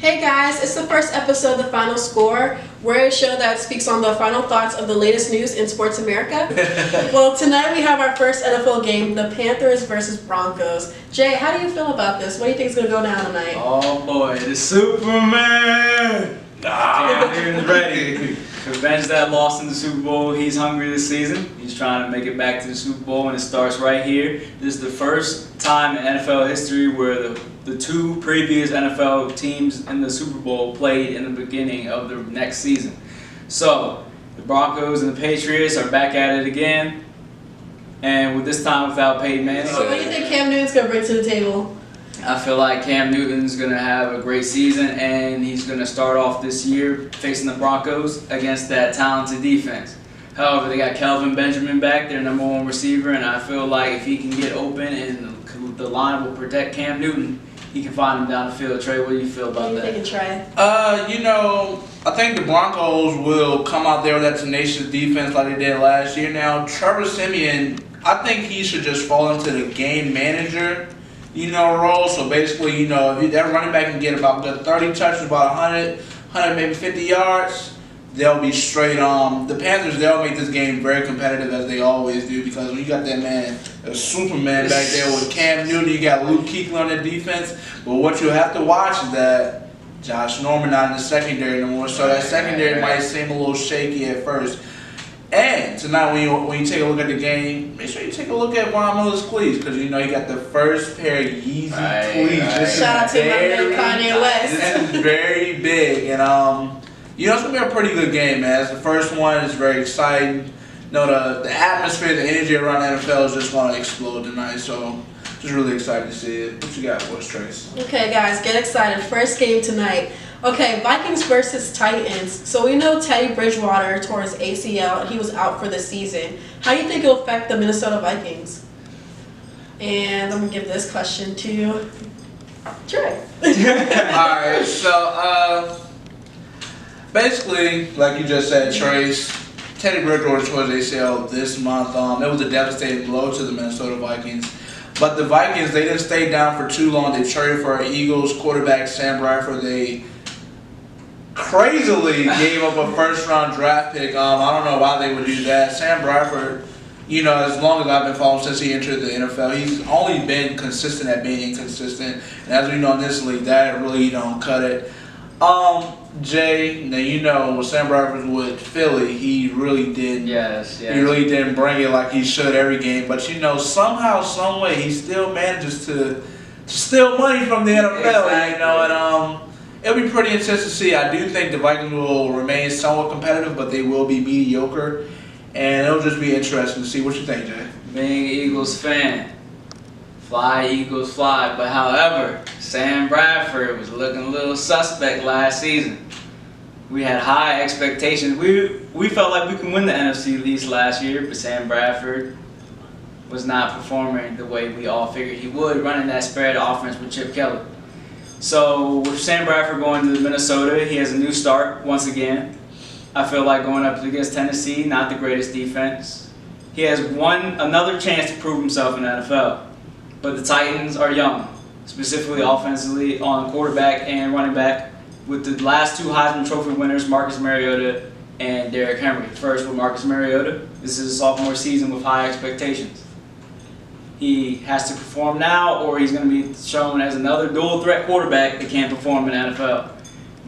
Hey guys, it's the first episode of The Final Score. We're a show that speaks on the final thoughts of the latest news in sports America. Well, tonight we have our first NFL game, the Panthers versus Broncos. Jay, how do you feel about this? What do you think is going to go down tonight? Oh boy, the Superman! Cam ready. Revenge that loss in the Super Bowl. He's hungry this season. He's trying to make it back to the Super Bowl, and it starts right here. This is the first time in NFL history where the two previous NFL teams in the Super Bowl played in the beginning of the next season. So, the Broncos and the Patriots are back at it again, and with this time without Peyton Manning. So what do you think Cam Newton's going to bring to the table? I feel like Cam Newton's going to have a great season, and he's going to start off this year facing the Broncos against that talented defense. However, they got Kelvin Benjamin back, their number one receiver, and I feel like if he can get open and the line will protect Cam Newton, he can find him down the field. Trey, what do you feel about that? What do you think, Trey? I think the Broncos will come out there with that tenacious defense like they did last year. Now, Trevor Siemian, I think he should just fall into the game manager role. So basically, if that running back can get about 30 touches, about 100, maybe 50 yards, they'll be straight on. The Panthers, they'll make this game very competitive as they always do, because when you got that man, a Superman back there with Cam Newton, you got Luke Kuechly on the defense. But what you have to watch is that Josh Norman not in the secondary no more, so that secondary might seem a little shaky at first. And tonight, when you take a look at the game, make sure you take a look at Von Miller's cleats, because you got the first pair of Yeezy cleats. Shout out to my man Kanye West. This is very big, and it's gonna be a pretty good game, man. It's the first one. It's very exciting. The atmosphere, the energy around the NFL is just gonna explode tonight. So, just really excited to see it. What you got for us, Trace? Okay, guys, get excited. First game tonight. Okay, Vikings versus Titans. So we know Teddy Bridgewater tore his ACL and he was out for the season. How do you think it'll affect the Minnesota Vikings? And I'm gonna give this question to Trey. Alright, so basically, like you just said, Trace, Teddy Bridgewater tore his ACL this month. It was a devastating blow to the Minnesota Vikings. But the Vikings, they didn't stay down for too long. They traded for our Eagles quarterback, Sam Bradford. They crazily gave up a first-round draft pick. I don't know why they would do that. Sam Bradford, as long as I've been following since he entered the NFL, he's only been consistent at being inconsistent. And as we know in this league, that really don't cut it. Jay, now with Sam Bradford with Philly, he really did. Yes. He really didn't bring it like he should every game. But somehow, some way, he still manages to steal money from the NFL. Exactly. And it'll be pretty intense to see. I do think the Vikings will remain somewhat competitive, but they will be mediocre, and it'll just be interesting to see. What you think, Jay? Being an Eagles fan, fly Eagles fly. But however, Sam Bradford was looking a little suspect last season. We had high expectations. We felt like we could win the NFC East last year, but Sam Bradford was not performing the way we all figured he would, running that spread offense with Chip Kelly. So with Sam Bradford going to Minnesota, he has a new start once again. I feel like going up against Tennessee, not the greatest defense. He has another chance to prove himself in the NFL. But the Titans are young, specifically offensively on quarterback and running back, with the last two Heisman Trophy winners, Marcus Mariota and Derrick Henry. First with Marcus Mariota, this is his sophomore season with high expectations. He has to perform now, or he's going to be shown as another dual-threat quarterback that can't perform in the NFL.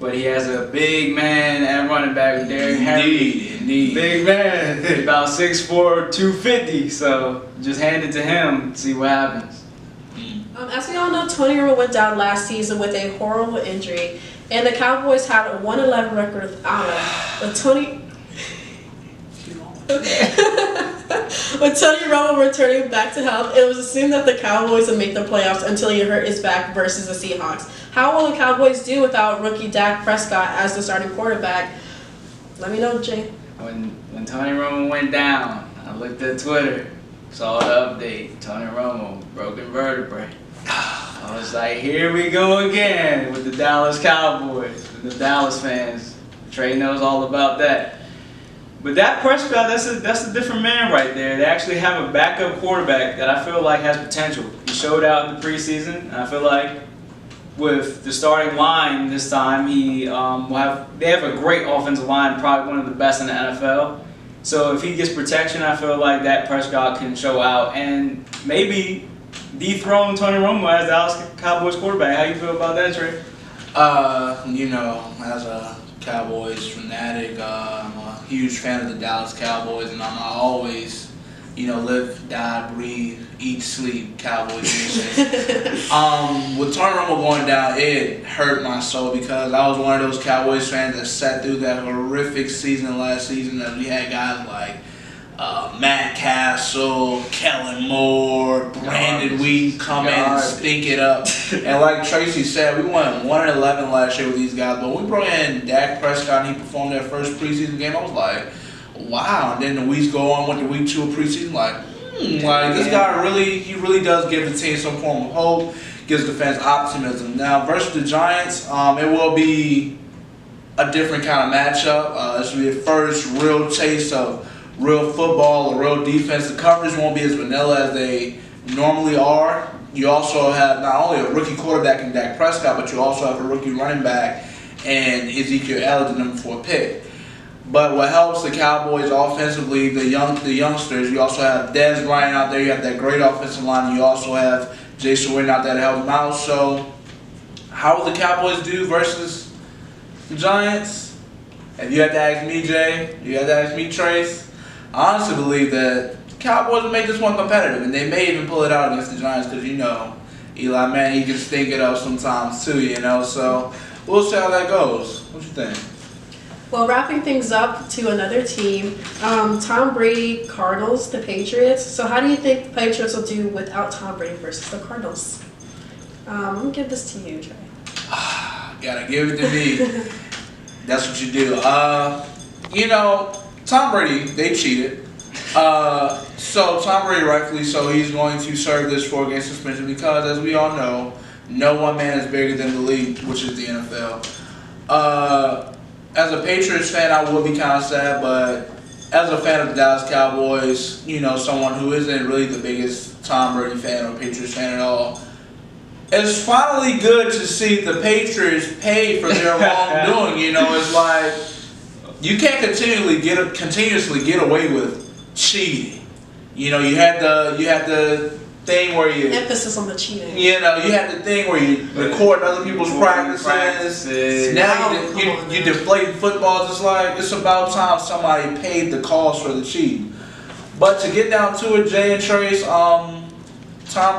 But he has a big man at running back with Derrick Henry. Indeed. Big man. About 6'4", 250. So just hand it to him, see what happens. As we all know, Tony Romo went down last season with a horrible injury, and the Cowboys had a 1-11 record without him. With Tony Romo returning back to health, it was assumed that the Cowboys would make the playoffs until he hurt his back versus the Seahawks. How will the Cowboys do without rookie Dak Prescott as the starting quarterback? Let me know, Jay. When Tony Romo went down, I looked at Twitter, saw the update. Tony Romo, broken vertebrae. I was like, here we go again with the Dallas Cowboys, with the Dallas fans. Trey knows all about that. But Dak Prescott, that's a different man right there. They actually have a backup quarterback that I feel like has potential. He showed out in the preseason, and I feel like with the starting line this time, they have a great offensive line, probably one of the best in the NFL. So if he gets protection, I feel like Dak Prescott can show out and maybe dethrone Tony Romo as the Dallas Cowboys quarterback. How you feel about that, Trey? As a Cowboys fanatic, I'm a huge fan of the Dallas Cowboys, and I'm always, live, die, breathe, eat, sleep, Cowboys nation. With Tony Romo going down, it hurt my soul because I was one of those Cowboys fans that sat through that horrific season last season that we had guys like Matt Castle, Kellen Moore, Brandon Wheaton come in and stink it up. And like Tracy said, we went 1-11 last year with these guys, but when we brought in Dak Prescott and he performed that first preseason game, I was like, wow. And then the weeks go on, went to week 2 of preseason, this guy really does give the team some form of hope, gives the fans optimism. Now versus the Giants, it will be a different kind of matchup. This will be the first real taste of real football or real defense. The coverage won't be as vanilla as they normally are. You also have not only a rookie quarterback in Dak Prescott, but you also have a rookie running back and Ezekiel Elliott, the number 4 pick. But what helps the Cowboys offensively, the youngsters, you also have Dez Bryant out there. You have that great offensive line. You also have Jason Witten out there to help them out. So how will the Cowboys do versus the Giants? If you had to ask me, Jay, you had to ask me, Trace, I honestly believe that the Cowboys will make this one competitive, and they may even pull it out against the Giants because, Eli Manning, he can stink it up sometimes too, So we'll see how that goes. What you think? Well, wrapping things up to another team, Tom Brady, Cardinals, the Patriots. So how do you think the Patriots will do without Tom Brady versus the Cardinals? I'm going to give this to you, Trey. Gotta give it to me. That's what you do. Tom Brady, they cheated. So Tom Brady, rightfully so, he's going to serve this 4-game suspension because, as we all know, no one man is bigger than the league, which is the NFL. As a Patriots fan, I would be kind of sad, but as a fan of the Dallas Cowboys, someone who isn't really the biggest Tom Brady fan or Patriots fan at all, it's finally good to see the Patriots pay for their wrongdoing. It's like you can't continuously get away with cheating. You had the thing where you emphasis on the cheating. You had the thing where you record other people's practices. Now you deflate footballs. It's about time somebody paid the cost for the cheating. But to get down to it, Jay and Trace, Tom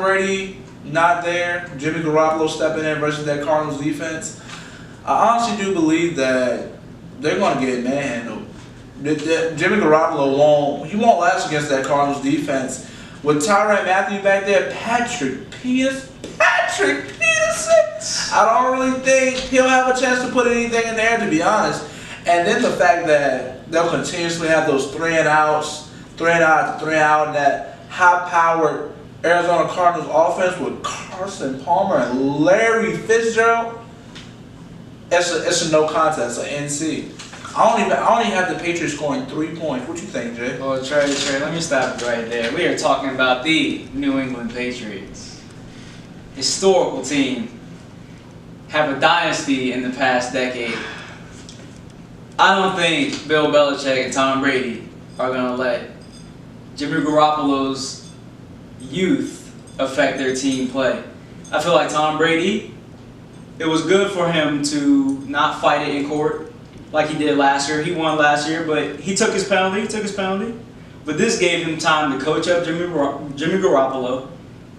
Brady not there. Jimmy Garoppolo stepping in versus that Cardinals defense. I honestly do believe that they're going to get manhandled. Jimmy Garoppolo won't last against that Cardinals defense. With Tyrann Mathieu back there, Patrick Peterson, I don't really think he'll have a chance to put anything in there, to be honest. And then the fact that they'll continuously have those 3-and-outs, 3-and-out, and that high-powered Arizona Cardinals offense with Carson Palmer and Larry Fitzgerald, it's a no contest, an NC. I only have the Patriots scoring 3 points. What you think, Jay? Well, Trey, let me stop you right there. We are talking about the New England Patriots. Historical team. Have a dynasty in the past decade. I don't think Bill Belichick and Tom Brady are going to let Jimmy Garoppolo's youth affect their team play. I feel like Tom Brady, it was good for him to not fight it in court like he did last year. He won last year, but he took his penalty. But this gave him time to coach up Jimmy Garoppolo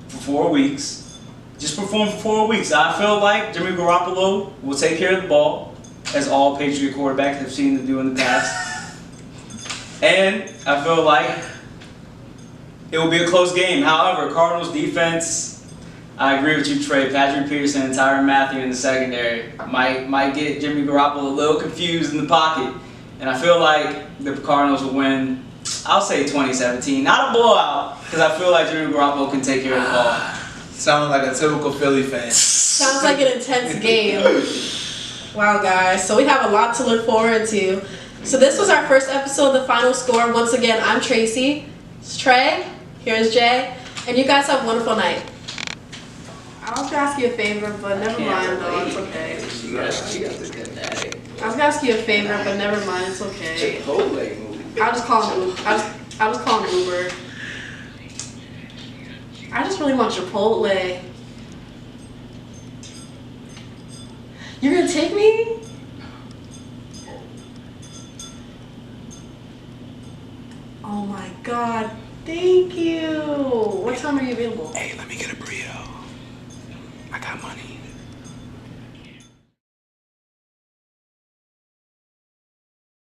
for 4 weeks. Just perform for 4 weeks. I feel like Jimmy Garoppolo will take care of the ball, as all Patriot quarterbacks have seen him do in the past. And I feel like it will be a close game. However, Cardinals defense, I agree with you, Trey. Patrick Peterson and Tyrann Mathieu in the secondary might get Jimmy Garoppolo a little confused in the pocket. And I feel like the Cardinals will win, I'll say 2017. Not a blowout, because I feel like Jimmy Garoppolo can take care of the ball. Sounds like a typical Philly fan. Sounds like an intense game. Wow, guys. So we have a lot to look forward to. So this was our first episode of The Final Score. Once again, I'm Tracy. It's Trey. Here's Jay. And you guys have a wonderful night. I was gonna ask you a favor, but never mind though, it's okay. She got the good daddy. I was gonna ask you a favor, but never mind, it's okay. Chipotle movie. I'll just call him Uber. I'll just call him Uber. I just really want Chipotle. You're gonna take me? Oh my god, thank you. What time are you available? Hey, let me get a burrito. I got money.